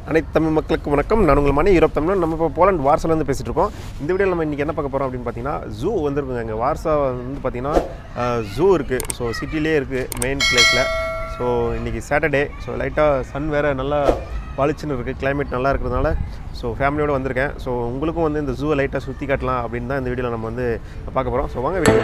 அனைத்து தமிழ் மக்களுக்கு வணக்கம். நான் உங்கள் மணி யூரோப் தமிழ். நம்ம இப்போ போலண்ட் வார்சாலேருந்து பேசிகிட்டு இருக்கோம். இந்த வீடியோவில் நம்ம இன்றைக்கி என்ன பார்க்க போகிறோம் அப்படின்னு பார்த்தீங்கன்னா, ஜூ வந்துருக்குங்க. இங்கே வார்சா வந்து பார்த்திங்கன்னா ஜூ இருக்குது. ஸோ சிட்டிலே இருக்குது, மெயின் பிளேஸில். ஸோ இன்றைக்கி சாட்டர்டே. ஸோ லைட்டாக சன் வேறு நல்லா பளிச்சுன்னு இருக்குது, கிளைமேட் நல்லா இருக்கிறதுனால ஸோ ஃபேமிலியோடு வந்திருக்கேன். ஸோ உங்களுக்கும் வந்து இந்த ஜூவை லைட்டாக சுற்றி காட்டலாம் அப்படின்னு தான் இந்த வீடியோவில் நம்ம வந்து பார்க்க போகிறோம். ஸோ வாங்க வீடியோ.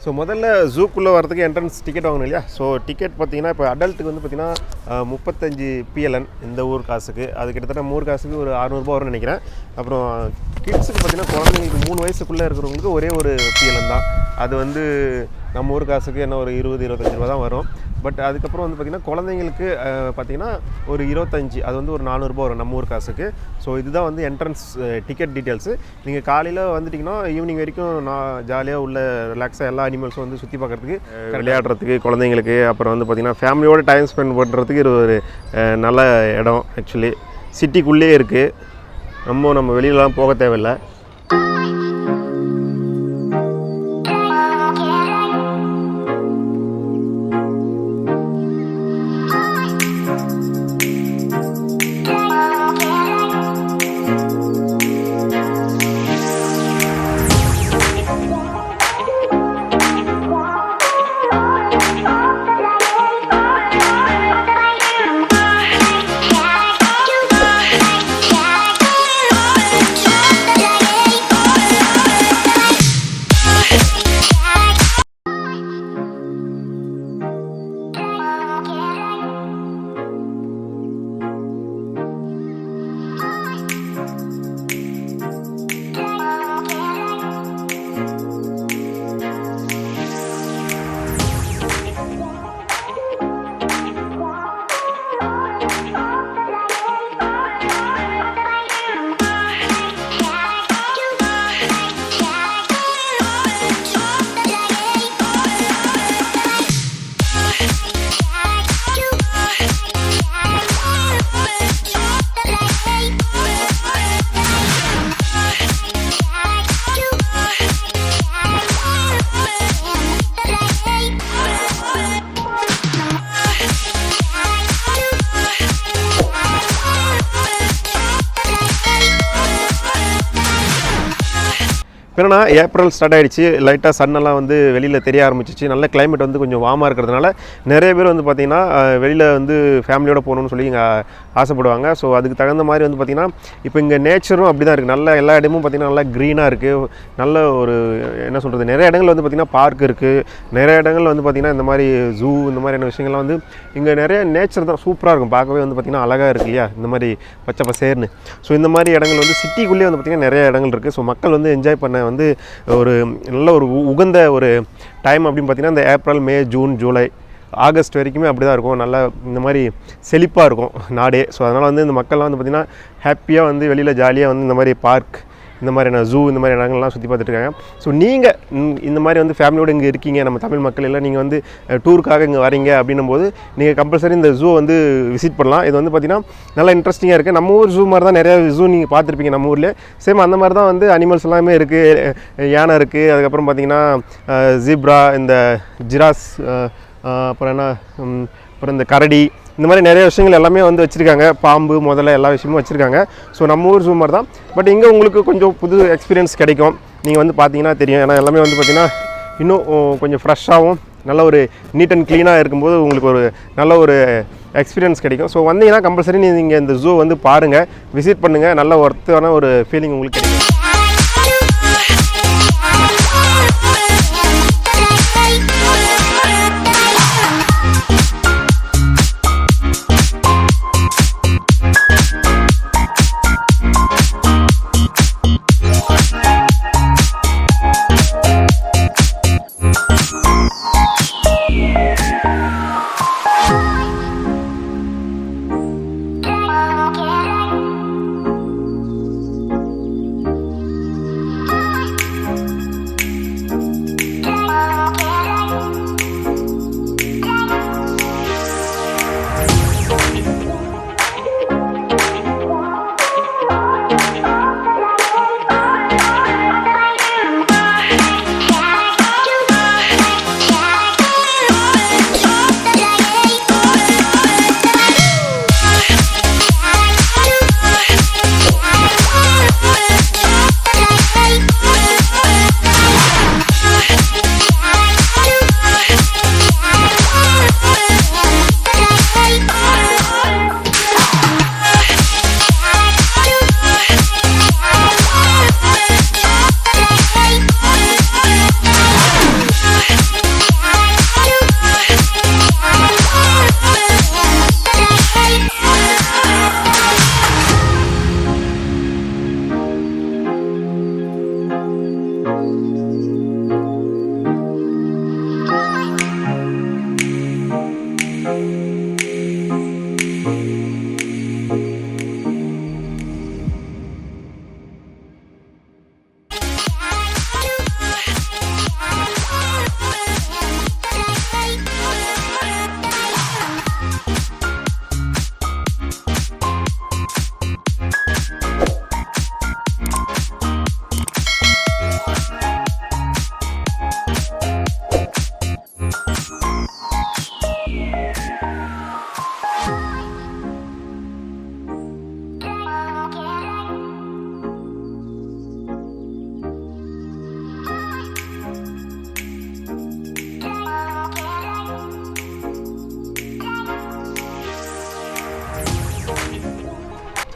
ஸோ முதல்ல ஜூக்குள்ளே வரதுக்கு என்ட்ரன்ஸ் டிக்கெட் வாங்கணும் இல்லையா? ஸோ டிக்கெட் பார்த்தீங்கன்னா இப்போ அடல்ட்டுக்கு வந்து பார்த்திங்கன்னா 35 PLN இந்த ஊர் காசுக்கு. அது கிட்டத்தட்ட 3 காசுக்கு ஒரு 600 ரூபா வரும்னு நினைக்கிறேன். அப்புறம் கிட்ஸுக்கு பார்த்திங்கன்னா குழந்தைங்களுக்கு 3 வயசுக்குள்ளே இருக்கிறவங்களுக்கு ஒரே ஒரு PLN தான். அது வந்து நம்ம ஊர் காசுக்கு என்ன ஒரு 20-25 ரூபா தான் வரும். பட் அதுக்கப்புறம் வந்து பார்த்திங்கன்னா குழந்தைங்களுக்கு பார்த்திங்கன்னா ஒரு 25, அது வந்து ஒரு 400 ரூபா வரும் நம்ம ஊர் காசுக்கு. ஸோ இதுதான் வந்து என்ட்ரன்ஸ் டிக்கெட் டீட்டெயில்ஸு. நீங்கள் காலையில் வந்துட்டிங்கன்னா ஈவினிங் வரைக்கும் நான் ஜாலியாக உள்ள ரிலாக்ஸாக எல்லா அனிமல்ஸும் வந்து சுற்றி பார்க்குறதுக்கு, விளையாடுறதுக்கு குழந்தைங்களுக்கு, அப்புறம் வந்து பார்த்திங்கன்னா ஃபேமிலியோட டைம் ஸ்பெண்ட் பண்ணுறதுக்கு இது ஒரு நல்ல இடம். ஆக்சுவலி சிட்டிக்குள்ளே இருக்குது, நம்ம வெளியிலலாம் போக தேவையில்லை. என்னன்னா ஏப்ரல் ஸ்டார்ட் ஆகிடுச்சு, லைட்டாக சன்னெல்லாம் வந்து வெளியில் தெரிய ஆரம்பிச்சிச்சு. நல்ல கிளைமேட் வந்து கொஞ்சம் வார்மாக இருக்கிறதுனால நிறைய பேர் வந்து பார்த்திங்கன்னா வெளியில் வந்து ஃபேமிலியோடு போகணுன்னு சொல்லி இங்கே ஆசைப்படுவாங்க. ஸோ அதுக்கு தகுந்த மாதிரி வந்து பார்த்திங்கன்னா இப்போ இங்கே நேச்சரும் அப்படி தான் இருக்குது. நல்ல எல்லா இடமும் பார்த்திங்கன்னா நல்லா க்ரீனாக இருக்குது. நல்ல ஒரு என்ன சொல்கிறது, நிறைய இடங்கள் வந்து பார்த்திங்கன்னா பார்க் இருக்குது. நிறைய இடங்கள் வந்து பார்த்திங்கன்னா இந்த மாதிரி ஜூ இந்த மாதிரியான விஷயங்கள்லாம் வந்து இங்கே நிறைய நேச்சர் தான் சூப்பராக இருக்கும். பார்க்கவே வந்து பார்த்திங்கன்னா அழகாக இருக்குது இல்லையா, இந்த மாதிரி பச்சை பசேர்னு. ஸோ இந்த மாதிரி இடங்கள் வந்து சிட்டிக்குள்ளேயே வந்து பார்த்திங்கன்னா நிறைய இடங்கள் இருக்குது. ஸோ மக்கள் வந்து என்ஜாய் பண்ண வந்து ஒரு நல்ல ஒரு உகந்த ஒரு டைம் அப்படின்னு பார்த்திங்கன்னா இந்த ஏப்ரல், மே, ஜூன், ஜூலை, ஆகஸ்ட் வரைக்குமே அப்படி தான் இருக்கும். நல்லா இந்த மாதிரி செழிப்பாக இருக்கும் நாடே. ஸோ அதனால் வந்து இந்த மக்கள்லாம் வந்து பார்த்திங்கன்னா ஹாப்பியாக வந்து வெளியில் ஜாலியாக வந்து இந்த மாதிரி பார்க், இந்த மாதிரியான ஜூ, இந்த மாதிரி இடங்கள்லாம் சுற்றி பார்த்துட்ருக்காங்க. ஸோ நீங்கள் இந்த மாதிரி வந்து ஃபேமிலியோடு இங்கே இருக்கீங்க, நம்ம தமிழ் மக்கள் எல்லாம் நீங்கள் வந்து டூருக்காக இங்கே வரீங்க அப்படின்னும் போது நீங்கள் கம்பல்சரி இந்த ஜூ வந்து விசிட் பண்ணலாம். இது வந்து பார்த்திங்கன்னா நல்லா இன்ட்ரெஸ்டிங்காக இருக்குது. நம்ம ஊர் ஜூ மாதிரி தான் நிறையா ஜூ நீங்கள் பார்த்துருப்பீங்க நம்ம ஊரில். சேம் அந்த மாதிரி தான் வந்து அனிமல்ஸ் எல்லாமே இருக்குது. யானை இருக்குது, அதுக்கப்புறம் பார்த்திங்கன்னா ஜீப்ரா, இந்த ஜிராஸ், அப்புறம் என்ன, அப்புறம் இந்த கரடி, இந்த மாதிரி நிறைய விஷயங்கள் எல்லாமே வந்து வச்சுருக்காங்க. பாம்பு முதல்ல எல்லா விஷயமும் வச்சுருக்காங்க. ஸோ நம்ம ஊர் ஜூ மாதிரி தான். பட் இங்கே உங்களுக்கு கொஞ்சம் புது எக்ஸ்பீரியன்ஸ் கிடைக்கும். நீங்கள் வந்து பார்த்தீங்கன்னா தெரியும். ஏன்னா எல்லாமே வந்து பார்த்திங்கன்னா இன்னும் கொஞ்சம் ஃப்ரெஷ்ஷாகவும் நல்ல ஒரு நீட் அண்ட் க்ளீனாக இருக்கும்போது உங்களுக்கு ஒரு நல்ல ஒரு எக்ஸ்பீரியன்ஸ் கிடைக்கும். ஸோ வந்தீங்கன்னா கம்பல்சரி நீங்கள் இந்த ஜூ வந்து பாருங்கள், விசிட் பண்ணுங்கள். நல்ல ஒர்த்தான ஒரு ஃபீலிங் உங்களுக்கு கிடைக்கும்.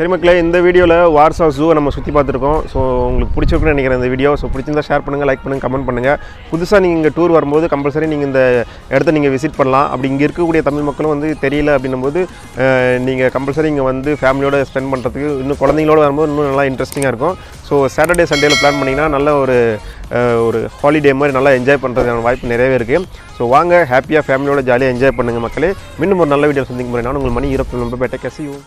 சரி மக்களே, இந்த வீடியோவில் வார்சா ஜூவை நம்ம சுற்றி பார்த்துருக்கோம். ஸோ உங்களுக்கு பிடிச்சிருக்குன்னு நினைக்கிறேன் இந்த வீடியோ. ஸோ பிடிச்சிருந்தா ஷேர் பண்ணுங்கள், லைக் பண்ணுங்கள், கமெண்ட் பண்ணுங்கள். புதுசாக நீங்கள் இங்கே டூர் வரும்போது கம்பல்சரி நீங்கள் இந்த இடத்த நீங்கள் விசிட் பண்ணலாம். அப்படி இங்கே இருக்கக்கூடிய தமிழ் மக்களும் வந்து தெரியல அப்படின்னும்போது நீங்கள் கம்பல்சரி இங்கே வந்து ஃபேமிலியோட ஸ்பெண்ட் பண்ணுறதுக்கு, இன்னும் குழந்தைங்களோட வரும்போது இன்னும் நல்லா இன்ட்ரெஸ்டிங்காக இருக்கும். ஸோ சாட்டர்டே சண்டேயில் பிளான் பண்ணிங்கன்னா நல்ல ஒரு ஹாலிடே மாதிரி நல்லா என்ஜாய் பண்ணுறதுக்கான வாய்ப்பு நிறையவே இருக்குது. ஸோ வாங்க ஹாப்பியாக ஃபேமிலியோட ஜாலியாக என்ஜாய் பண்ணுங்கள் மக்களே. மீண்டும் ஒரு நல்ல வீடியோ சந்திக்கும் முறை நான் உங்கள் மணி யூரோப் நம்ப பேட்டை கசியும்.